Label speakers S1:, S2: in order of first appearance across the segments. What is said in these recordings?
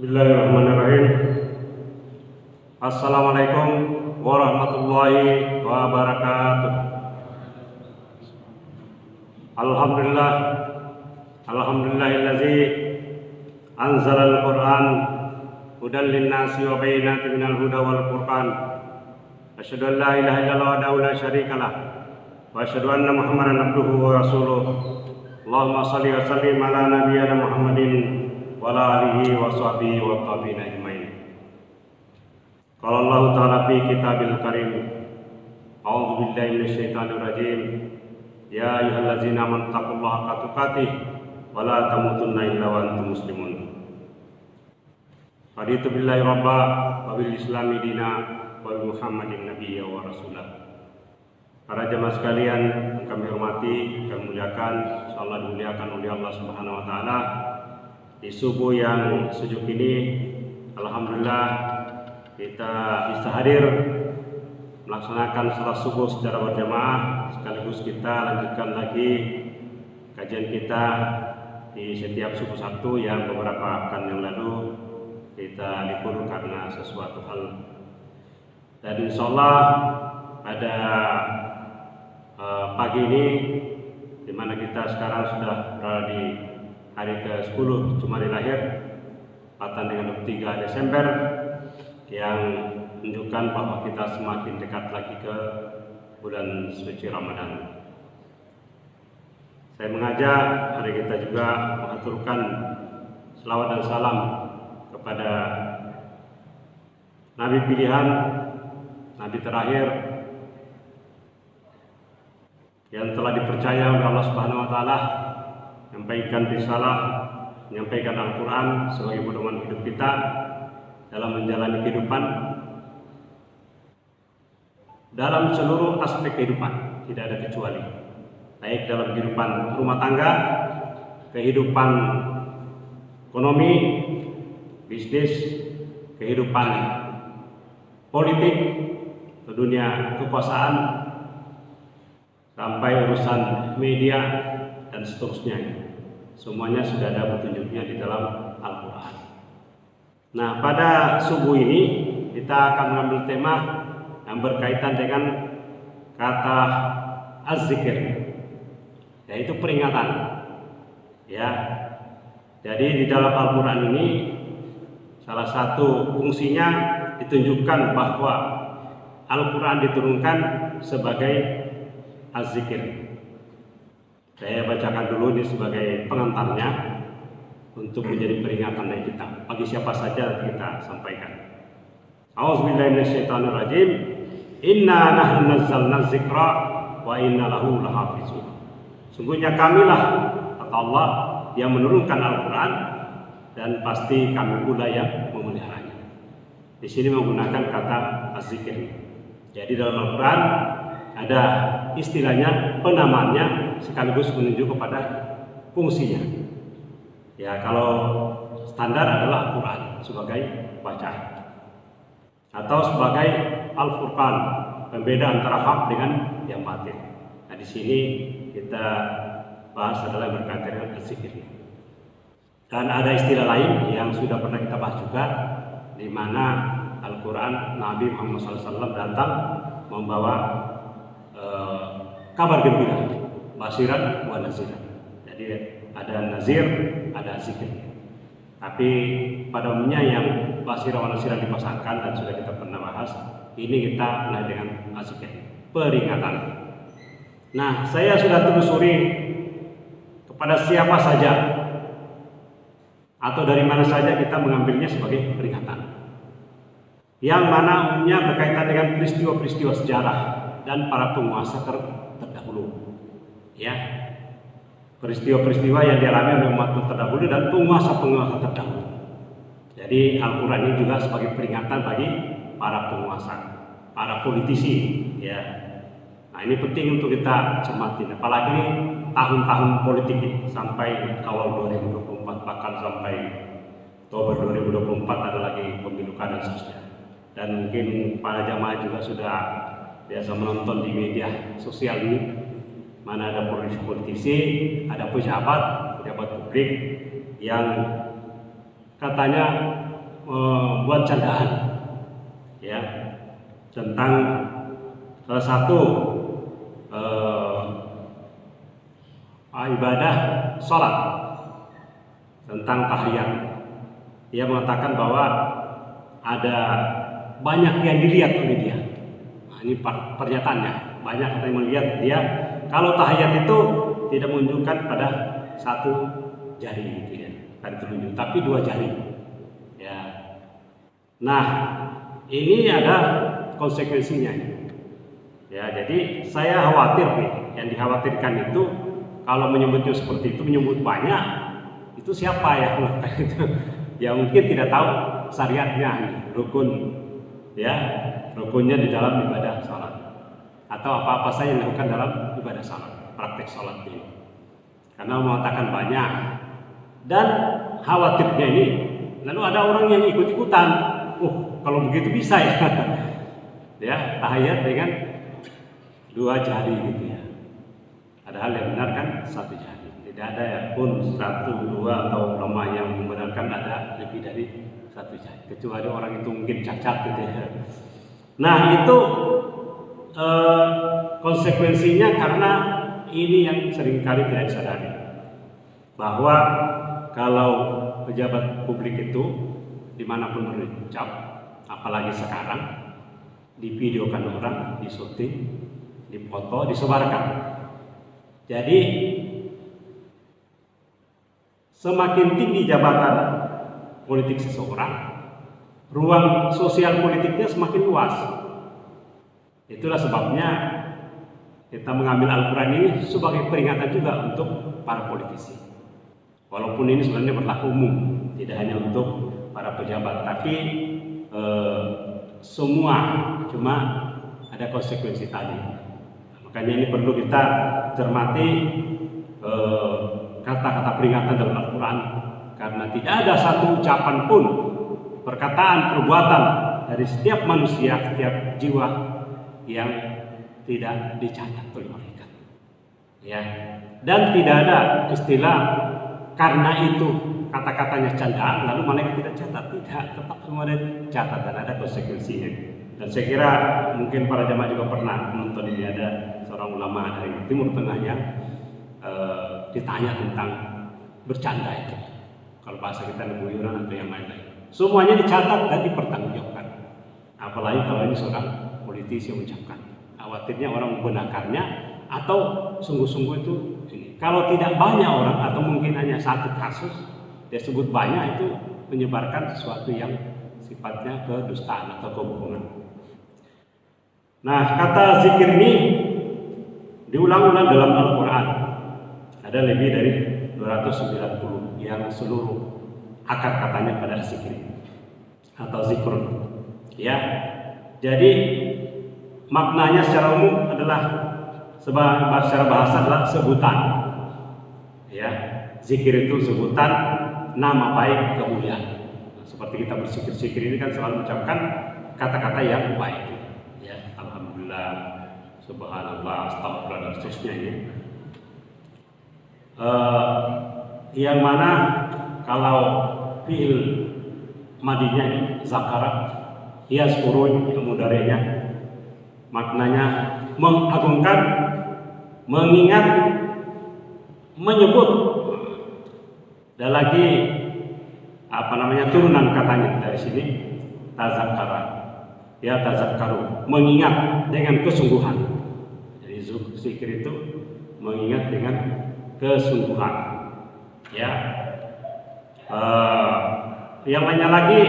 S1: Bismillahirrahmanirrahim. Assalamualaikum warahmatullahi wabarakatuh. Alhamdulillah, alhamdulillahillazi anzalal Qur'an hudan linnasi wa bayyinatin minal huda wal furqan. Asyhadu an la ilaha illallah wahdahu la syarikalah wa asyhadu anna Muhammadan abduhu wa rasuluh. Allahumma shalli wa sallim ala nabiyyina Muhammadin wa ala alihi wa sahbihi wa tabi'in ajmain. Qala Allah ta'ala fi kitabil karim, a'udzu billahi minasyaitonir rajim. Ya ayyuhallazina amanu taqullaha haqqa tuqatih wa la tamutunna illa wa antum muslimun. Raditu billahi rabba wa bil islami dina wa bi Muhammadin nabiyya wa rasulah. Para jemaah sekalian yang kami hormati, kami muliakan, insyaallah dimuliakan oleh Allah Subhanahu wa taala. Di subuh yang sejuk ini, alhamdulillah kita bisa hadir melaksanakan salat subuh secara berjamaah, sekaligus kita lanjutkan lagi kajian kita di setiap subuh Sabtu yang beberapa pekan yang lalu kita libur karena sesuatu hal. Dan insyaallah pada pagi ini, di mana kita sekarang sudah berada di hari ke-10 Jumadi lahir, tepatan dengan 23 Desember, yang menunjukkan bahwa kita semakin dekat lagi ke bulan suci Ramadan. Saya mengajak hari kita juga mengaturkan selawat dan salam kepada Nabi pilihan, Nabi terakhir yang telah dipercaya oleh Allah Subhanahu wa taala, menyampaikan risalah, menyampaikan Al-Quran sebagai pedoman hidup kita dalam menjalani kehidupan dalam seluruh aspek kehidupan, tidak ada kecuali, baik dalam kehidupan rumah tangga, kehidupan ekonomi, bisnis, kehidupan politik, dunia kekuasaan, sampai urusan media dan seterusnya. Semuanya sudah ada petunjuknya di dalam Al-Quran. Nah, pada subuh ini kita akan mengambil tema yang berkaitan dengan kata az-zikir, yaitu peringatan. Ya, jadi di dalam Al-Quran ini salah satu fungsinya ditunjukkan bahwa Al-Quran diturunkan sebagai az-zikir. Saya bacakan dulu ini sebagai pengantarnya untuk menjadi peringatan dari kita. Bagi siapa saja kita sampaikan. A'udzubillahi minasyaitonirrajim. Inna nahnu nazzalna dzikra wa inna lahu lahafizun. Sungguhnya kamilah, kata Allah, yang menurunkan Al-Quran, dan pasti kami pula yang memeliharanya. Di sini menggunakan kata az-zikir. Jadi dalam Al-Quran ada istilahnya, penamaannya, sekaligus menunjuk kepada fungsinya. Ya, kalau standar adalah Al-Quran sebagai bacaan atau sebagai Al-Furqan, pembeda antara hak dengan yang batil. Nah, di sini kita bahas adalah berkaitan dengan az-zikir. Dan ada istilah lain yang sudah pernah kita bahas juga, di mana Al-Quran, Nabi Muhammad SAW datang membawa kabar gembira, basiran wa naziran. Jadi ada nazir, ada zikir. Tapi pada umumnya yang basiran wa naziran dipasangkan, dan sudah kita pernah bahas. Ini kita mulai dengan zikir, peringatan. Nah, saya sudah telusuri kepada siapa saja atau dari mana saja kita mengambilnya sebagai peringatan, yang mana umumnya berkaitan dengan peristiwa-peristiwa sejarah dan para penguasa terdahulu. Ya, peristiwa-peristiwa yang dialami oleh umat terdahulu dan penguasa-penguasa terdahulu. Jadi Al-Quran ini juga sebagai peringatan bagi para penguasa, para politisi. Ya, nah ini penting untuk kita cermati. Apalagi ini tahun-tahun politik ini, sampai awal 2024, bahkan sampai Oktober 2024 ada lagi pemilu kada dan seterusnya. Dan mungkin para jamaah juga sudah biasa menonton di media sosial ini, mana ada politisi, ada pejabat publik yang katanya buat candaan, ya, tentang salah satu ibadah sholat, tentang tahiyat. Dia mengatakan bahwa ada banyak yang dilihat oleh dia. Nah, ini pernyataannya, banyak yang melihat dia. Kalau tahiyat itu tidak menunjukkan pada satu jari, gitu ya, kan telunjuk, tapi dua jari. Ya. Nah, ini ada konsekuensinya. Ya, jadi saya khawatir nih, yang dikhawatirkan itu kalau menyebutnya seperti itu, menyebut banyak, itu siapa ya melakukan itu? Ya mungkin tidak tahu syariatnya, rukun, ya, rukunnya di dalam ibadah salat, atau apa-apa saja yang dilakukan dalam ibadah salat, praktek salat ini. Karena mengatakan banyak, dan khawatirnya ini, lalu ada orang yang ikut-ikutan, kalau begitu bisa ya, ya, tahiyat dengan dua jari gitu ya. Padahal yang benar kan satu jari. Tidak ada ya pun satu, dua, atau ulama yang membenarkan ada lebih dari satu jari, kecuali orang itu mungkin cacat gitu ya. Nah itu konsekuensinya, karena ini yang seringkali tidak disadari, bahwa kalau pejabat publik itu dimanapun berucap, apalagi sekarang, divideokan orang, disyuting, dipoto, disebarkan. Jadi semakin tinggi jabatan politik seseorang, ruang sosial politiknya semakin luas. Itulah sebabnya kita mengambil Al-Quran ini sebagai peringatan juga untuk para politisi. Walaupun ini sebenarnya berlaku umum, tidak hanya untuk para pejabat, tapi semua, cuma ada konsekuensi tadi. Makanya ini perlu kita cermati kata-kata peringatan dalam Al-Quran, karena tidak ada satu ucapan pun, perkataan, perbuatan dari setiap manusia, setiap jiwa yang tidak dicatat oleh malaikat, ya. Dan tidak ada istilah karena itu kata-katanya candaan lalu malaikat tidak catat, tidak, tetap semua ada catat dan ada konsekuensinya. Dan saya kira mungkin para jamaah juga pernah menonton ini, ada seorang ulama dari Timur Tengah yang ditanya tentang bercanda itu, kalau bahasa kita ngebuyuran atau yang lain-lain, semuanya dicatat dan dipertanggungjawabkan. Apalagi kalau ini seorang politisi yang mengucapkan, khawatirnya orang membenarkannya atau sungguh-sungguh itu ini. Kalau tidak banyak orang atau mungkin hanya satu kasus dia sebut banyak, itu menyebarkan sesuatu yang sifatnya kedustaan atau kebohongan. Nah, kata zikir ini diulang-ulang dalam Al-Quran. Ada lebih dari 290 yang seluruh akar katanya pada zikir atau zikrun. Ya. Jadi maknanya secara umum adalah secara bahasa adalah sebutan. Ya, zikir itu sebutan nama baik kemuliaan. Nah, seperti kita berzikir-zikir ini kan selalu mengucapkan kata-kata yang baik. Ya, alhamdulillah, subhanallah, astagfirullah dan seterusnya ini. Yang mana kalau fi'il madinya zakara, yazkurun, yang mudhari'nya maknanya mengagungkan, mengingat, menyebut. Dan lagi turunan katanya dari sini tazakkara, ya, tazakkaru, mengingat dengan kesungguhan. Jadi zikir itu mengingat dengan kesungguhan, ya. Yang lainnya lagi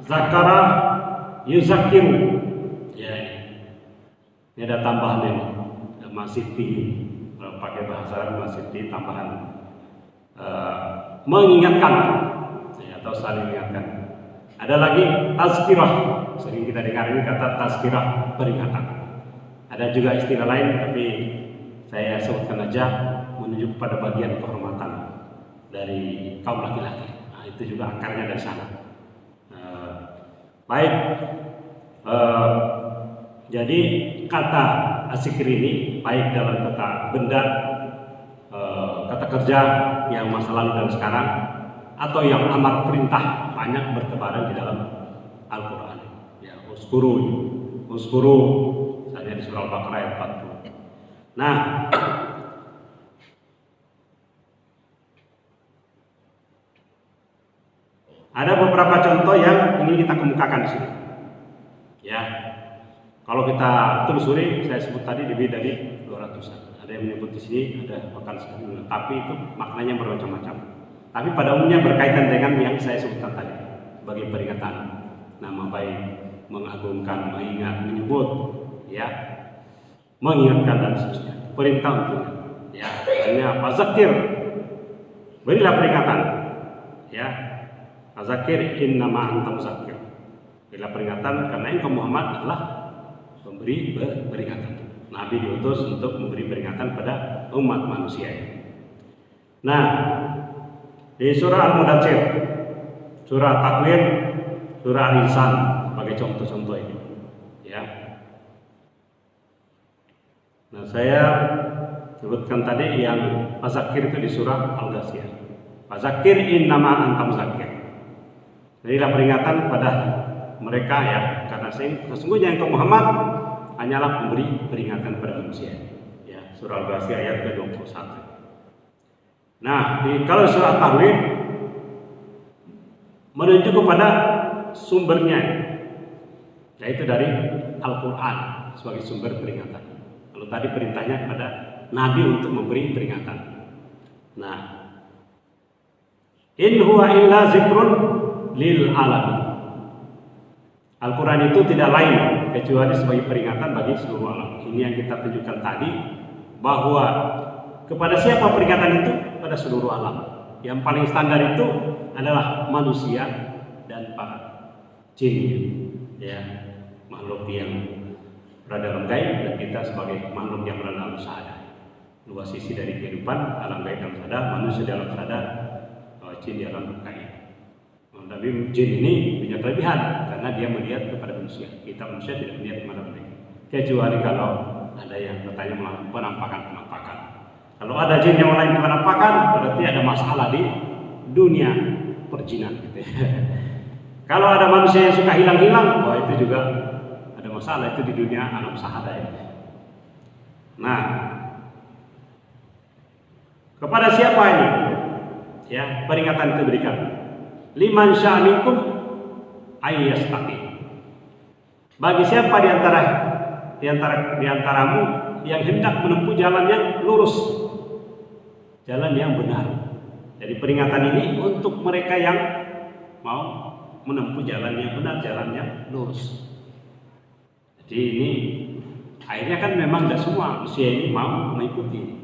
S1: zakara yuzakiru, ya, ini ada tambahan ini, masih tinggi, kalau pakai bahasa Arab masih tinggi tambahan, mengingatkan, ya, atau saling mengingatkan. Ada lagi tazkirah, sering kita dengar ini kata tazkirah, peringatan. Ada juga istilah lain tapi saya sebutkan aja, menunjuk pada bagian kehormatan dari kaum laki-laki. Nah, itu juga akarnya dari sana. Baik, jadi kata asikir ini baik dalam kata benda, kata kerja yang masa lalu dan sekarang, atau yang amar perintah banyak bertebaran di dalam Al-Quran. Ya, uskuru, misalnya di surah Al-Baqarah ayat 40. Nah, ada beberapa contoh yang ingin kita kemukakan di sini. Ya, kalau kita telusuri, saya sebut tadi lebih dari 200-an. Ada yang menyebut di sini, ada bahkan 1000, tapi itu maknanya bermacam-macam. Tapi pada umumnya berkaitan dengan yang saya sebutkan tadi, sebagai peringatan, nama baik, mengagungkan, mengingat, menyebut, ya, mengingatkan dan seterusnya. Perintah untuk, ya, hanya fazakir, berilah peringatan, ya, fazakir innama anta muzakkir. Berilah peringatan karena engkau Muhammad adalah pemberi peringatan. Nabi diutus untuk memberi peringatan pada umat manusia. Nah, di surah Al-Mudaththir, surah Takwir, surah Al-Insan sebagai contoh-contoh ini, ya. Nah, saya sebutkan tadi yang fazakir itu di surah Al-Ghasyiyah. Fazakir innama anta muzakkir. Berilah peringatan pada mereka, ya, karena sesungguhnya engkau Muhammad hanyalah pemberi peringatan pada manusia. Ya, surah Al-Ghasyiyah ayat ke-21. Nah, kalau surah Takwir menuju kepada sumbernya, yaitu dari Al-Quran sebagai sumber peringatan. Kalau tadi perintahnya kepada Nabi untuk memberi peringatan. Nah, in huwa illa zikrun lil alamin. Al-Quran itu tidak lain kecuali sebagai peringatan bagi seluruh alam. Ini yang kita tunjukkan tadi, bahwa kepada siapa peringatan itu? Pada seluruh alam. Yang paling standar itu adalah manusia dan para jin, ya, makhluk yang berada dalam gaib, dan kita sebagai makhluk yang berada dalam sadar. Dua sisi dari kehidupan, alam gaib dalam sadar, manusia dalam sadar, jin di alam gaib. Tapi jin ini punya kelebihan karena dia melihat kepada manusia. Kita manusia tidak melihat kepada mereka. Kecuali kalau ada yang bertanya mengenai penampakan. Kalau ada jin yang lain penampakan, berarti ada masalah di dunia perjinan. Gitu. Kalau ada manusia yang suka hilang-hilang, wah itu juga ada masalah itu di dunia alam sahada ya. Nah, kepada siapa ini? Ya, peringatan itu diberikan. Liman sya'minkum ayyastaqim. Bagi siapa di antaramu yang hendak menempuh jalan yang lurus, jalan yang benar. Jadi peringatan ini untuk mereka yang mau menempuh jalan yang benar, jalan yang lurus. Jadi ini akhirnya kan memang tidak semua manusia ini mau mengikuti,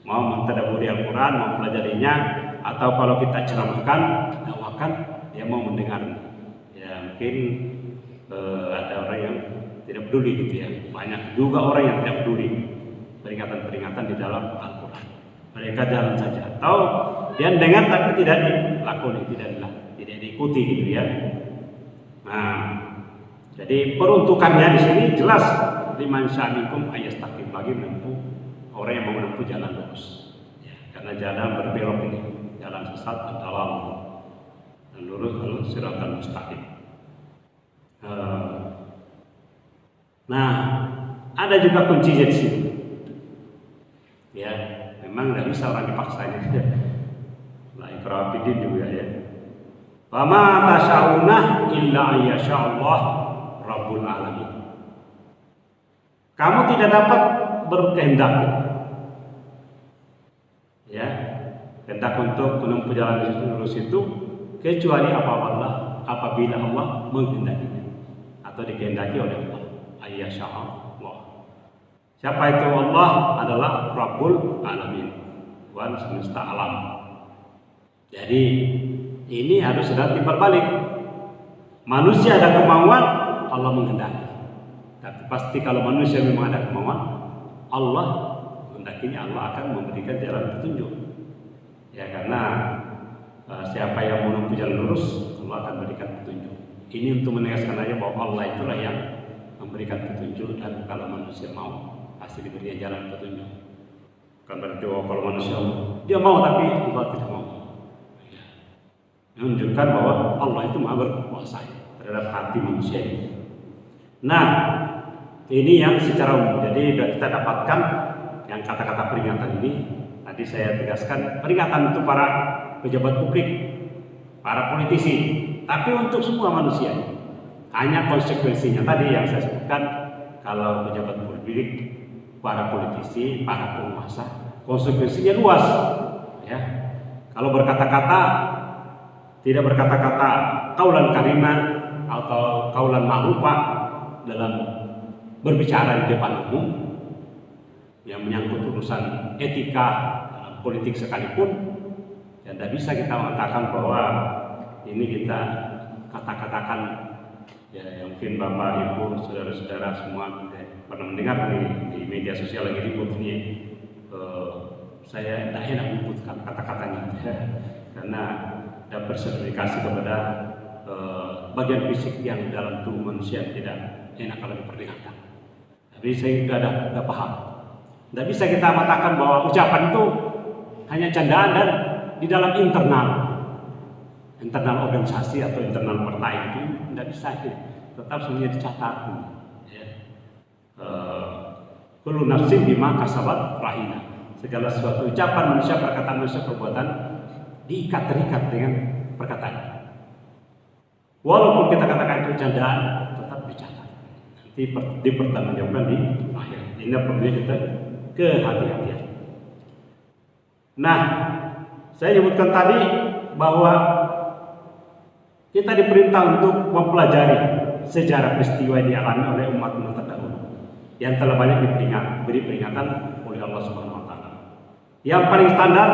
S1: mau mentadabburi Al-Quran, mau pelajarinya, atau kalau kita ceramahkan, dakwakan, dia mau mendengar. Ya mungkin ada orang yang tidak peduli gitu ya. Banyak juga orang yang tidak peduli peringatan-peringatan di dalam Al-Quran. Mereka jalan saja, atau dia dengar tapi tidak dilakoni, tidak diikuti gitu ya. Nah, jadi peruntukannya di sini jelas, liman sya'minkum ayyastaqim, bagi menempuh orang yang mau menempuh jalan lurus. Ya, karena jalan berbelok ini, jalan sesat adalah dan lurus adalah siratal mustaqim. Nah, ada juga kunci di sini. Ya, memang tidak bisa orang dipaksanya. La ikraha fiddin juga ya. Wa ma tasyauna illa ayyasha Allah Rabbul alamin. Kamu tidak dapat berkehendak, ya, kehendak untuk menempuh jalan lurus itu kecuali apabila Allah menghendakinya atau dikehendaki oleh Allah. Ayyasha Allah. Siapa itu Allah? Adalah Rabbul alamin, Tuhan semesta alam. Jadi ini harus sudah timbal balik. Manusia ada kemauan, Allah menghendaki. Tapi pasti kalau manusia memang ada kemauan, Allah menghendakinya, Allah akan memberikan jalan petunjuk. Ya, karena siapa yang menempuh jalan lurus, Allah akan memberikan petunjuk. Ini untuk menegaskan aja bahwa Allah itulah yang memberikan petunjuk, dan kalau manusia mau pasti diberi jalan petunjuk. Bukan berarti kalau manusia dia mau tapi Allah tidak mau. menunjukkan bahwa Allah itu maha berkuasa terhadap hati manusia ini. Nah, ini yang secara umum. Jadi kita dapatkan yang kata-kata peringatan ini. Tadi saya tegaskan, peringatan untuk para pejabat publik, para politisi, tapi untuk semua manusia. Hanya konsekuensinya tadi yang saya sebutkan, kalau pejabat publik, para politisi, para penguasa, konsekuensinya luas. Ya, kalau berkata-kata, tidak berkata-kata kaulan kalimah atau kaulan ma'rufah dalam berbicara di depan umum yang menyangkut urusan etika dalam politik sekalipun, dan tidak bisa kita mengatakan bahwa ini kita kata-katakan ya, yang mungkin Bapak Ibu saudara-saudara semua pernah mendengar di media sosial lagi ribut ini, saya tidak enak menyebutkan kata-katanya karena dan berserifikasi kepada bagian fisik yang dalam tubuh manusia tidak enak kalau diperlihatkan. Tapi saya sudah paham. Tidak bisa kita mengatakan bahwa ucapan itu hanya candaan dan di dalam internal organisasi atau internal partai itu tidak bisa, tetap semuanya dicatat. Kullu nafsin bima kasabat rahina. Segala sesuatu ucapan manusia, perkataan manusia, perbuatan terikat dengan perkataan. Walaupun kita katakan itu candaan, tetap dicatat. Nanti dipertanggungjawabkan di akhir. Ini perlu kita kehati-hatian. Nah, saya sebutkan tadi bahwa kita diperintah untuk mempelajari sejarah peristiwa yang dialami oleh umat-umat terdahulu yang telah banyak diberi peringatan oleh Allah Subhanahu Wa Taala. Yang paling standar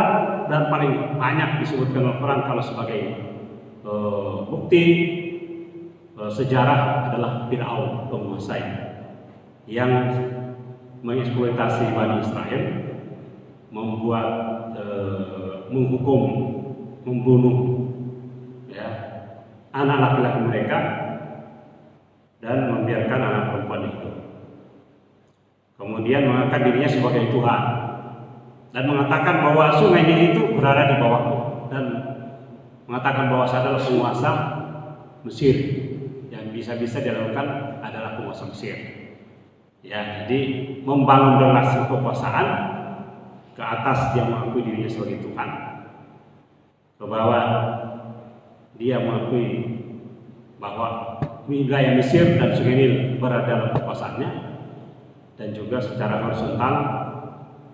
S1: dan paling banyak disebutkan Al-Quran kalau sebagai bukti sejarah adalah Fir'aun, penguasa yang mengeksploitasi Bani Israel, membuat menghukum, membunuh ya, anak laki-laki mereka dan membiarkan anak perempuan itu. Kemudian mengangkat dirinya sebagai Tuhan dan mengatakan bahwa sungai Nil itu berada di bawahku, dan mengatakan bahwa saya adalah penguasa Mesir, yang bisa-bisa dilakukan adalah penguasa Mesir. Ya, jadi membangun relasi kekuasaan ke atas, dia mengakui dirinya sebagai Tuhan, ke bawah dia mengakui bahwa wilayah Mesir dan sungai Nil berada dalam kekuasaannya, dan juga secara horizontal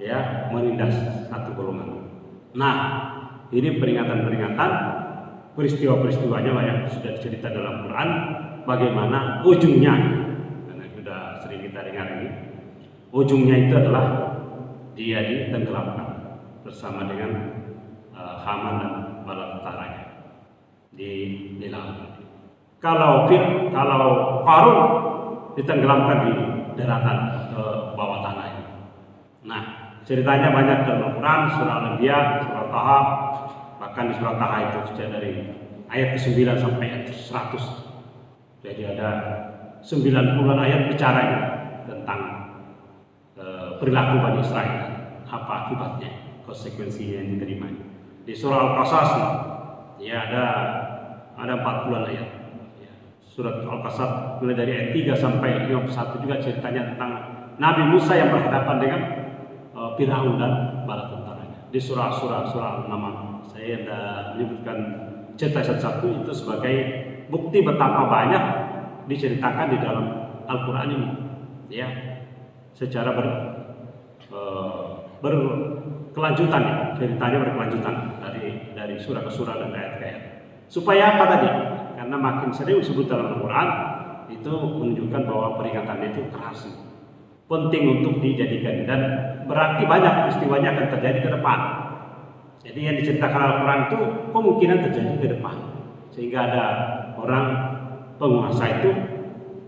S1: ya menindas satu golongan. Nah, ini peringatan-peringatan, peristiwa-peristiwanya lah yang sudah dicerita dalam Quran, bagaimana ujungnya, karena sudah sering kita dengar ini, ujungnya itu adalah dia ditenggelamkan bersama dengan Haman dan bala tentaranya di laut. Kalau Qarun ditenggelamkan di daratan ke bawah tanah ini. Nah, ceritanya banyak dalam Al-Quran, surah Al-Anbiya, surah Taha, bahkan di surah Taha itu sudah dari ayat ke-9 sampai ayat ke-100. Jadi ada 90 ayat bicara tentang perilaku Bani Israel, apa akibatnya, konsekuensinya yang diterima. Di surah Al-Qasas ya ada 40 ayat. Surat Al-Qasas mulai dari ayat 3 sampai 51 juga ceritanya tentang Nabi Musa yang berhadapan dengan Fir'aun dan bala tentaranya. Di surah Al-Naml saya sudah menyebutkan cerita satu-satu itu sebagai bukti betapa banyak diceritakan di dalam Al-Quran ini, ya, secara berkelanjutan, ya, ceritanya berkelanjutan dari surah ke surah dan ayat ke ayat. Supaya apa tadi? Karena makin sering disebut dalam Al-Quran itu menunjukkan bahwa peringatannya itu keras, penting untuk dijadikan, dan berarti banyak peristiwanya akan terjadi ke depan. Jadi yang diceritakan Al-Quran itu kemungkinan terjadi ke depan, sehingga ada orang penguasa itu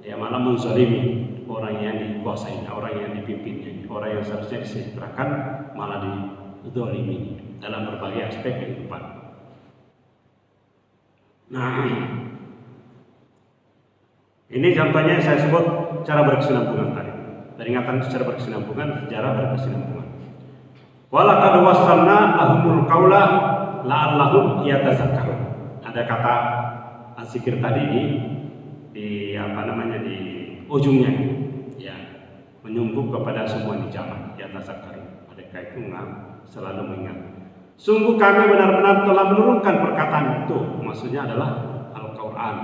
S1: ya malah menzalimi orang yang dikuasai, orang yang dipimpinnya, orang yang seharusnya disejahterakan malah dizalimi dalam berbagai aspek kehidupan. Nah, ini contohnya saya sebut cara berkesinambungan tadi. Peringatan secara berkesinambungan, sejarah berkesinambungan. Walaqad wassalna lahumul qaula la'allahum yatazakkarun. ada kata azikir tadi di apa namanya di ujungnya, ya, menyumbuk kepada semua ni'mat ya tasakkaru. Mereka itu selalu mengingat. Sungguh kami benar-benar telah menurunkan perkataan itu, maksudnya adalah Al-Quran,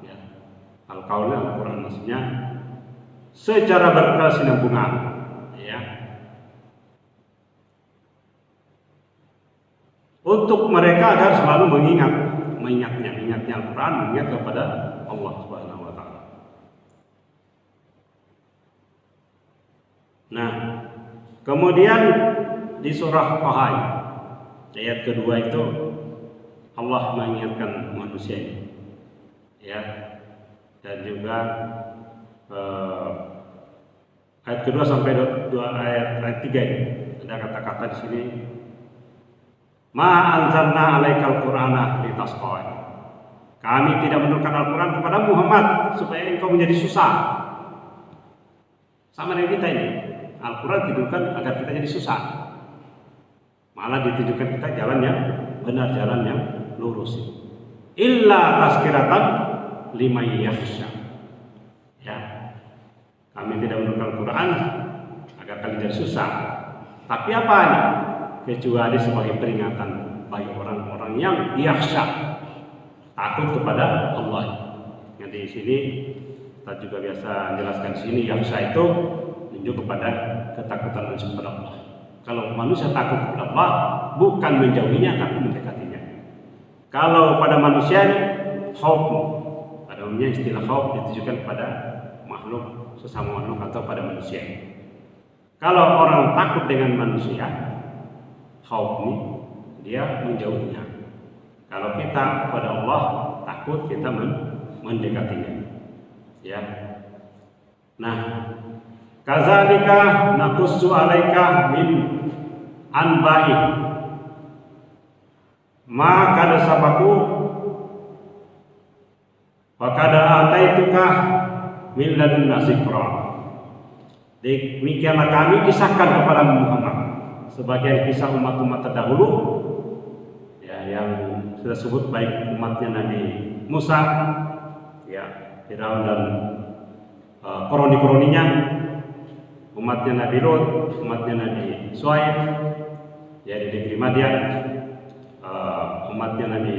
S1: ya. Al-Quran maksudnya secara berkesinambungan, ya, untuk mereka agar selalu mengingatnya Al-Quran, mengingat kepada Allah Subhanahu wa Ta'ala. Nah, kemudian di surah Taha ayat kedua itu Allah mengingatkan manusia ini, ya, dan juga ayat kedua sampai ayat 3 ini ada kata-kata di sini, Ma anzalna alaikal qur'ana litasqa. Kami tidak menurunkan Al-Quran kepada Muhammad supaya engkau menjadi susah. Sama dengan kita ini, Al-Quran diturunkan agar kita jadi susah. Malah ditunjukkan kita jalan yang benar, jalan yang lurus. Illa tazkiratan liman yakhsha. Ya. Kami tidak menurunkan Al-Quran agar kalian jadi susah. Tapi apa ini? Kecuali sebagai peringatan bagi orang-orang yang yakhsha, takut kepada Allah. Yang di sini kita juga biasa menjelaskan sini, yakhsha itu menunjuk kepada ketakutan manusia kepada Allah. Kalau manusia takut kepada Allah, bukan menjauhinya tapi mendekatinya. Kalau pada manusia khauf, pada umumnya istilah khauf ditujukan kepada makhluk, sesama makhluk atau pada manusia. Kalau orang takut dengan manusia, khauf ini dia menjauhinya. Kalau kita kepada Allah takut, kita mendekatinya. Ya. Nah, kadzalika naqussu 'alaika min anba'i ma kad sabaku wa kad ataituka min ladunna zikra. Demikianlah kami kisahkan kepada Muhammad sebagian kisah umat-umat terdahulu, ya, yang sudah sebut, baik umatnya Nabi Musa, ya, Firaun dan kroni-kroninya, umatnya Nabi Lut, umatnya Nabi Shu'aib, ya, di negeri Madian, umatnya Nabi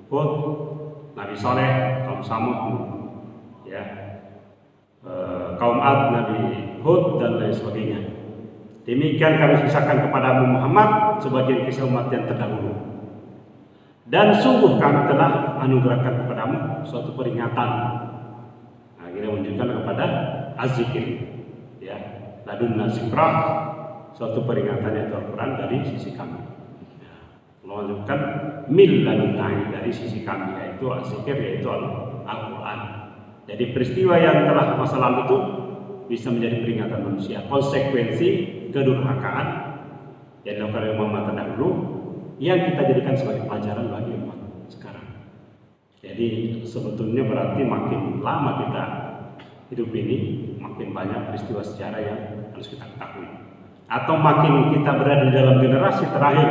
S1: Hud, Nabi Saleh, kaum Samud, ya, kaum Ad, Nabi Hud dan lain sebagainya. Demikian kami kisahkan kepada Muhammad sebagian kisah umat yang terdahulu. Dan sungguh kami telah anugerahkan kepadamu suatu peringatan. Nah, kita menunjukkan kepada az-zikir, ya, ladunna zikra, suatu peringatan yaitu Al-Quran dari sisi kami. Ya, Allah menunjukkan mil ladunna dari sisi kami, yaitu az-zikir, yaitu Al-Quran. Jadi peristiwa yang telah masa lalu itu bisa menjadi peringatan manusia, konsekuensi kedurhakaan yang dilakukan oleh umat terdahulu yang kita jadikan sebagai pelajaran bagi umat sekarang. Jadi sebetulnya berarti makin lama kita hidup ini, makin banyak peristiwa sejarah yang harus kita ketahui. Atau makin kita berada di dalam generasi terakhir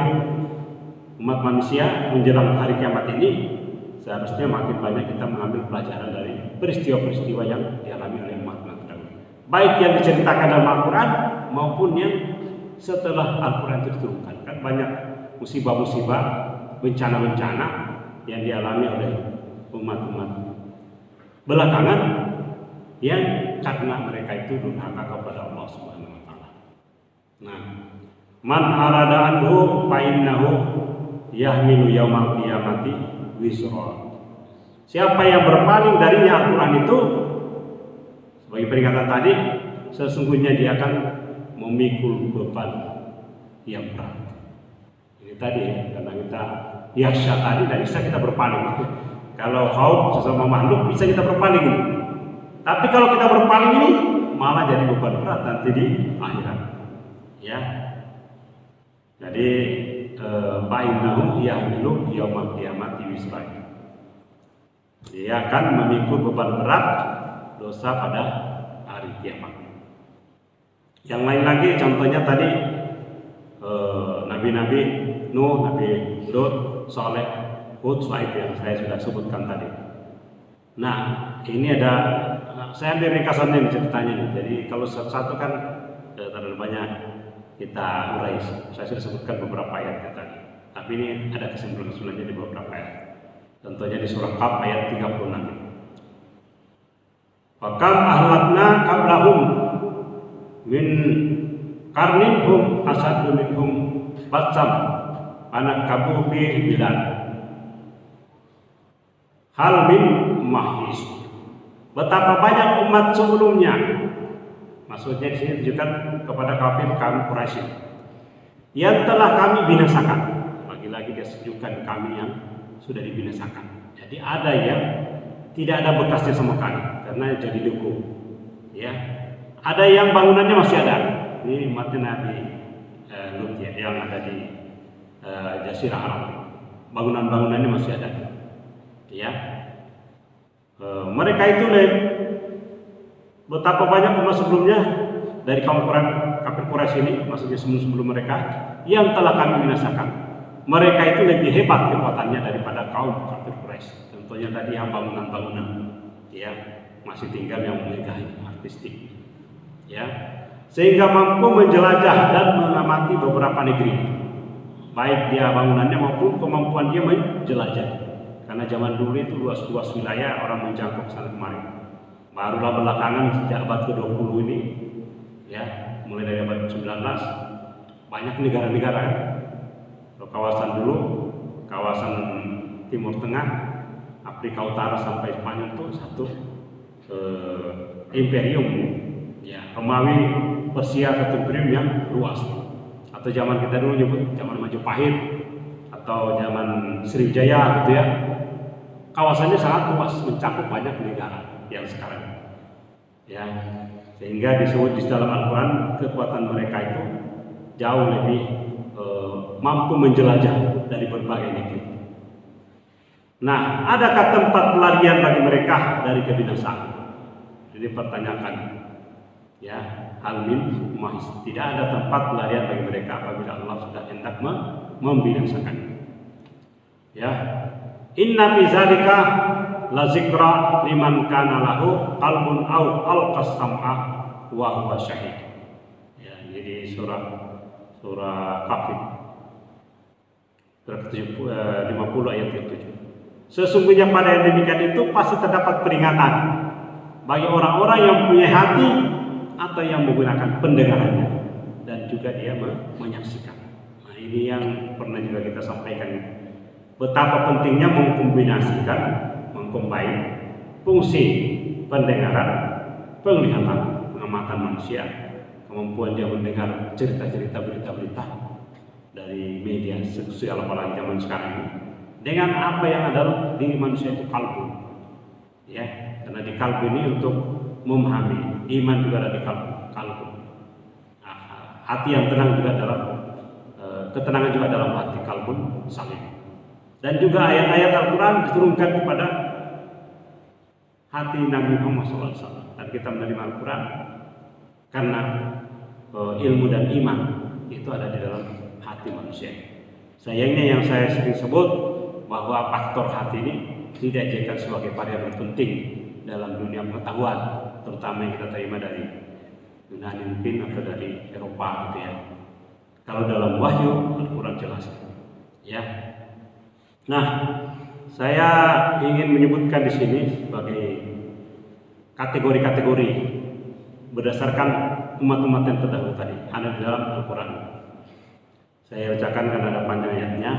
S1: umat manusia menjelang hari kiamat ini, seharusnya makin banyak kita mengambil pelajaran dari peristiwa-peristiwa yang dialami oleh umat terdahulu, baik yang diceritakan dalam Al-Quran maupun yang setelah Al-Quran itu diturunkan. Kan banyak musibah-musibah, bencana-bencana yang dialami oleh umat-umat belakangan yang karena mereka itu durhaka kepada Allah Subhanahu wa Ta'ala. Nah, man arada anhu fa innahu yahmilu yaumal qiyamati wisra. Siapa yang berpaling darinya Al-Quran itu, sebagai peringatan tadi, sesungguhnya dia akan memikul beban yang berat. Ini tadi ya, karena kita yakhsha tadi tidak bisa kita berpaling. Kalau khauf sesama makhluk bisa kita berpaling ini. Tapi kalau kita berpaling ini malah jadi beban berat nanti di akhirat. Ya. Jadi fa'innahu yahmilu yaumal qiyamati wisra. Dia akan memikul beban berat dosa pada hari kiamat. Yang lain lagi contohnya tadi nabi-nabi Nuh, Nabi Lut, Saleh, Hud, Shu'aib yang saya sudah sebutkan tadi. Nah, ini ada saya ambil ringkasannya nih ceritanya nih. Jadi kalau satu-satu kan terlalu banyak kita urai. Saya sudah sebutkan beberapa ayatnya tadi. Tapi ini ada kesimpulan-kesimpulannya di beberapa ayat. Contohnya di surah Qaf ayat 36. Wa kam ahlakna qablahum min qarnin hum asaddu minhum batsam anakabu fi bilad hal min mahis. Betapa banyak umat sebelumnya, maksudnya di sini ditujukan kepada kafir kaum Quraisy yang telah kami binasakan. Lagi-lagi dia tunjukkan kami yang sudah dibinasakan. Jadi ada yang tidak ada bekasnya sama sekali karena jadi debu. Ya, ada yang bangunannya masih ada. Ini umatnya Nabi Lut ya, yang ada di Jazirah Arab. Bangunan-bangunannya masih ada. Ya, mereka itu betapa banyak umat sebelumnya dari kaum kafir Quraisy ini, maksudnya sebelum mereka yang telah kami binasakan. Mereka itu lebih hebat kekuatannya daripada kaum kafir Quraisy. Contohnya tadi yang bangunan-bangunan, ya masih tinggal yang megah artistik, ya sehingga mampu menjelajah dan mengamati beberapa negeri, baik dia bangunannya maupun kemampuan dia menjelajah. Karena zaman dulu itu luas-luas wilayah orang menjangkau ke sana kemari. Barulah belakangan sejak abad ke-20 ini, ya mulai dari abad ke-19 banyak negara-negara. Kawasan dulu, kawasan Timur Tengah, Afrika Utara sampai Spanyol itu satu imperium, ya Romawi, Persia satu imperium yang luas. Atau zaman kita dulu nyebut zaman Majapahit atau zaman Sriwijaya gitu ya. Kawasannya sangat luas, mencakup banyak negara yang sekarang. Ya, sehingga disebut di dalam Al-Quran kekuatan mereka itu jauh lebih mampu menjelajah dari berbagai negeri. Nah, adakah tempat pelarian bagi mereka dari kebinasaan? Jadi pertanyakan, ya, al-min mahis. Tidak ada tempat pelarian bagi mereka apabila Allah sudah hendak membinasakan. Ya, inna fi zalika la zikra liman kana lahu qalbun aw alqas sam'a wa huwa syahid. Ya, jadi surah Qaf 50 ayat 7. Sesungguhnya pada yang demikian itu pasti terdapat peringatan bagi orang-orang yang punya hati atau yang menggunakan pendengarannya dan juga dia menyaksikan. Nah, ini yang pernah juga kita sampaikan, betapa pentingnya mengkombinasikan, mengcombine fungsi pendengaran, penglihatan, pengamatan manusia, kemampuan dia mendengar cerita-cerita, berita-berita dari media sosial apalagi zaman sekarang ini dengan apa yang ada di manusia itu kalbu, ya karena di kalbu ini untuk memahami iman juga ada di kalbu. Hati yang tenang juga dalam ketenangan juga dalam hati kalbun salim. Dan juga ayat-ayat Al-Quran diturunkan kepada hati Nabi Muhammad SAW. Dan kita menerima Al-Quran karena ilmu dan iman itu ada di dalam hati manusia. Sayangnya yang saya sering sebut bahwa faktor hati ini tidak dijadikan sebagai variabel penting dalam dunia pengetahuan, terutama yang kita terima dari Yunani mungkin atau dari Eropa gitu ya. Kalau dalam wahyu Al-Quran jelas, ya. Nah, saya ingin menyebutkan di sini sebagai kategori-kategori berdasarkan umat-umat yang terdahulu tadi ada di dalam Al-Quran. Saya bacakan karena ada panjang ayatnya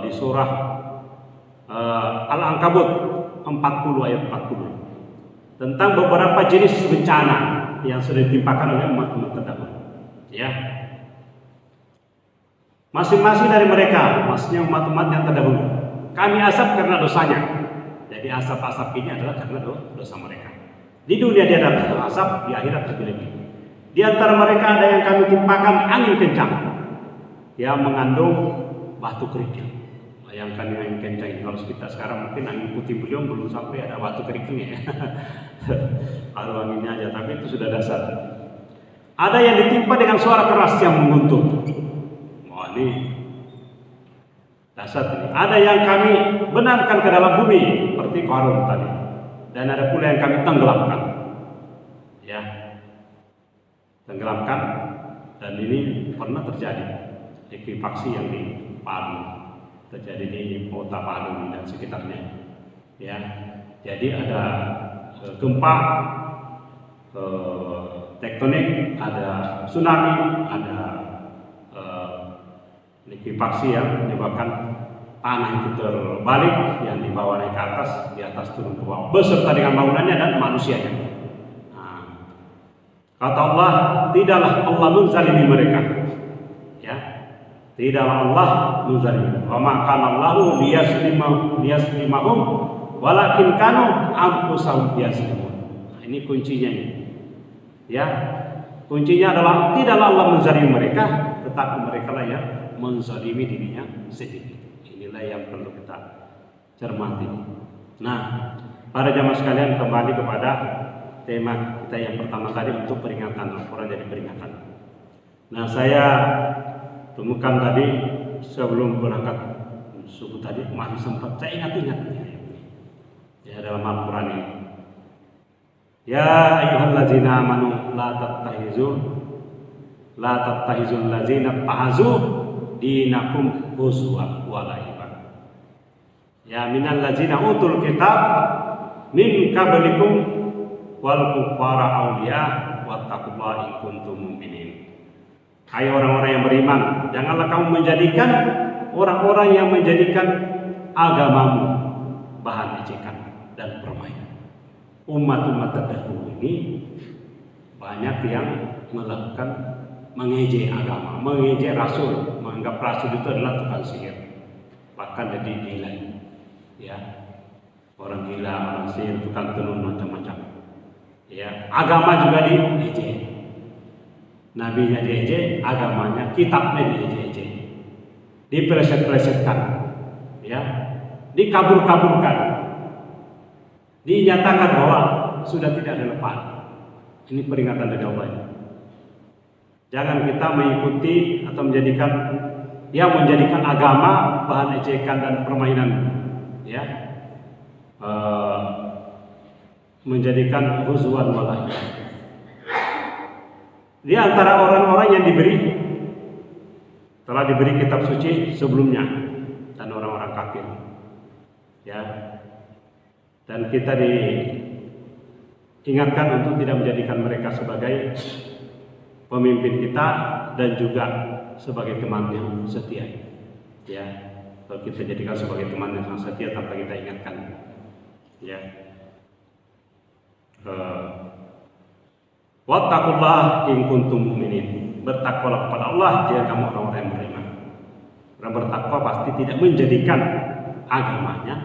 S1: di surah Al-Ankabut 40 ayat 40 tentang beberapa jenis bencana yang sudah ditimpakan oleh umat-umat terdahulu. Ya, masing-masing dari mereka, maksudnya umat-umat yang terdahulu, kami azab karena dosanya. Jadi asap-asap ini adalah karena dosa mereka. Di dunia dia ada asap, di akhirat lebih-lebih. Di antara mereka ada yang kami timpakan angin kencang yang mengandung batu kerikil. Bayangkan angin kencang ini, kalau kita sekarang mungkin angin putih beliung belum sampai ada batu kerikilnya ya. Kalau anginnya aja, tapi itu sudah dasar. Ada yang ditimpa dengan suara keras yang mengguntur. Wah, ini Dasar ini. Ada yang kami benamkan ke dalam bumi seperti Qarun tadi. Dan ada pula yang kami tenggelamkan. Ya. Tenggelamkan, dan ini pernah terjadi likuifaksi yang di Palu, terjadi di kota Palu dan sekitarnya. Ya. Jadi ada gempa tektonik, ada tsunami, ada likuifaksi yang menyebabkan tanah itu terbalik, yang di bawah naik ke atas, di atas turun ke bawah, beserta dengan bangunannya dan manusianya. Nah, kata Allah, tidaklah Allah menzalimi mereka. Ya, tidaklah Allah menzalimi. Wa ma kana Allahu liyaslimahum walakin kanu anfusahum yaslimun. Nah, ini kuncinya ini. Ya, kuncinya adalah tidaklah Allah menzalimi mereka, tetapi mereka lah yang menzalimi dirinya sendiri. Inilah yang perlu kita cermati. Nah, para jamaah sekalian, kembali kepada tema kita yang pertama tadi, untuk peringatan Al-Quran jadi peringatan. Nah, saya temukan tadi sebelum berangkat subuh tadi, masih sempat saya ingat-ingat ya dalam Al-Quran ini. Ya ayyuhallazina amanu la tattahizul ladzina tahazu dinakum huzwa wa la'iba. Ya minal ladzina utul kitab min qablikum wal kuffara awliya wattaqullaha in kuntum mu'minin. Hai orang-orang yang beriman, janganlah kamu menjadikan orang-orang yang menjadikan agamamu bahan ejekan dan permainan. Umat-umat terdahulu ini banyak yang melakukan mengejek agama, mengejek Rasul, menganggap Rasul itu adalah tukang sihir, bahkan jadi gila. Ya, orang gila, orang sihir, tukang tenun, macam-macam. Ya, agama juga diejek, nabinya diejek, agamanya, kitabnya diejek, dipeleset-pelesetkan, ya, dikabur-kaburkan, dinyatakan bahwa sudah tidak relevan. Ini peringatan dari Allah. Jangan kita mengikuti atau menjadikan agama bahan ejekan dan permainan, ya, menjadikan huzwan walai. Di antara orang-orang yang telah diberi kitab suci sebelumnya dan orang-orang kafir, ya, dan kita diingatkan untuk tidak menjadikan mereka sebagai pemimpin kita dan juga sebagai teman yang setia. Ya, kalau kita jadikan sebagai teman yang setia tanpa kita ingatkan, ya. Wattaqullaha in kuntum mu'minin. Bertakwalah kepada Allah jika kamu orang-orang yang beriman. Orang bertakwa pasti tidak menjadikan agamanya,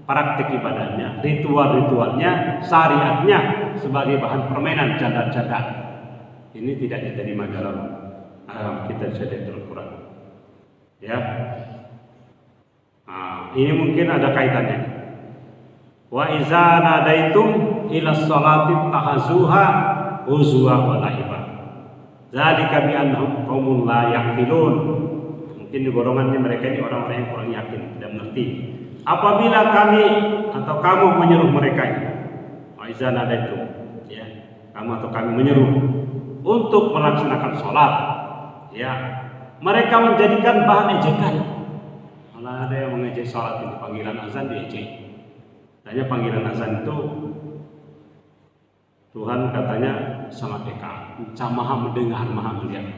S1: praktik ibadahnya, ritual-ritualnya, syariatnya sebagai bahan permainan canda-canda. Ini tidak diterima dalam kita syariat Al-Quran. Ya, ini mungkin ada kaitannya. Wa iza nadaitum ila sholati tahazuha huzwa wa laiba. Zalika bi annahum qaumun la yaqilun. Mungkin di golongan mereka ini orang-orang yang kurang yakin, tidak mengerti. Apabila kami atau kamu menyuruh mereka, wa iza nadaitum, ya, kamu atau kami menyuruh untuk melaksanakan sholat, ya, mereka menjadikan bahan ejekan. Malah ada yang mengejek sholat itu, panggilan azan diejek. Hanya panggilan azan itu Tuhan katanya sangat dekat, maha mendengar, maha melihat.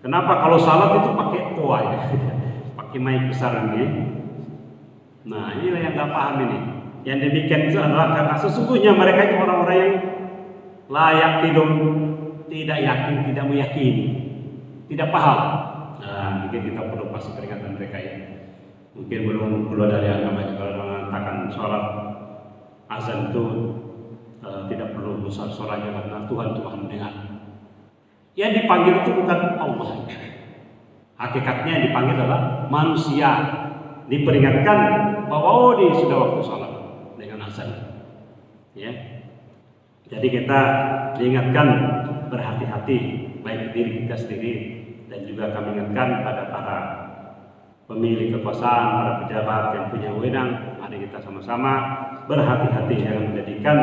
S1: Kenapa kalau sholat itu pakai toa, ya? Pakai mic besar ini? Nah, inilah yang nggak paham ini. Yang demikian itu adalah karena sesungguhnya mereka itu orang-orang yang layak hidup, tidak yakin, tidak meyakini, tidak paham. Nah, mungkin kita perlu pasti peringatan mereka ya. Mungkin belum keluar dari agama kalau mengatakan sholat azan itu tidak perlu besar suaranya karena Tuhan mendengar. Yang dipanggil itu bukan Allah. Hakikatnya yang dipanggil adalah manusia. Diperingatkan bahwa ini sudah waktu sholat dengan azan. Ya. Jadi kita diingatkan berhati-hati baik diri kita sendiri dan juga kami ingatkan pada para pemilik kekuasaan, para pejabat yang punya wewenang, mari kita sama-sama berhati-hati jangan menjadikan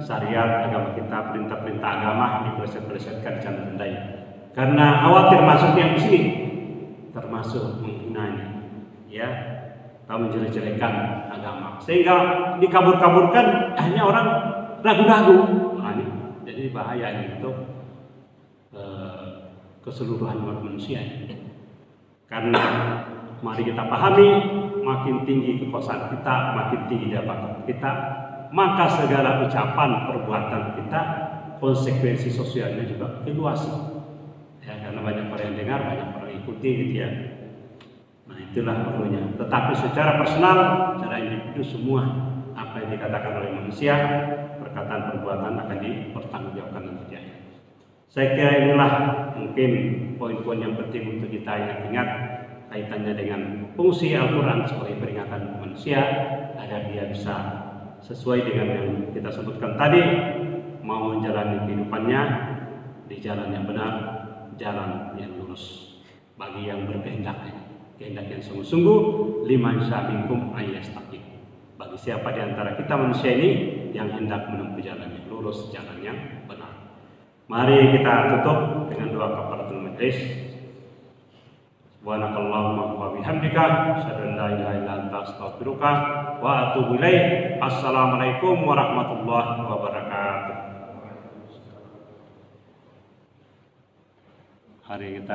S1: syariat agama kita, perintah-perintah agama dipeleset-pelesetkan, dicanda-candai. Karena khawatir masuknya ke sini termasuk menghinanya, ya, atau menjelek-jelekan agama, sehingga dikabur-kaburkan, akhirnya orang ragu-ragu. Nah, ini jadi bahaya itu keseluruhan umat manusia. Karena mari kita pahami, makin tinggi kekuasaan kita, makin tinggi jabatan kita, maka segala ucapan, perbuatan kita, konsekuensi sosialnya juga makin luas. Ya, karena banyak orang yang dengar, banyak orang yang ikuti, gitu ya. Nah, itulah perlunya. Tetapi secara personal, secara individu, semua apa yang dikatakan oleh manusia, perkataan, perbuatan akan dipertanggungjawabkan nantinya. Saya kira inilah mungkin poin-poin yang penting untuk kita ingat-ingat kaitannya dengan fungsi Al-Quran sebagai peringatan manusia agar dia bisa sesuai dengan yang kita sebutkan tadi, mau menjalani kehidupannya di jalan yang benar, jalan yang lurus. Bagi yang berkehendak yang sungguh-sungguh, liman syaa minkum ayyastaqim. Bagi siapa di antara kita manusia ini yang hendak menempuh jalan yang lurus, jalan yang benar. Mari kita tutup dengan doa kafaratul majlis. Subhanakallahumma wa bihamdika, asyhadu an la ilaha illa anta, astaghfiruka wa atubu ilaik. Assalamualaikum warahmatullahi wabarakatuh. Hari kita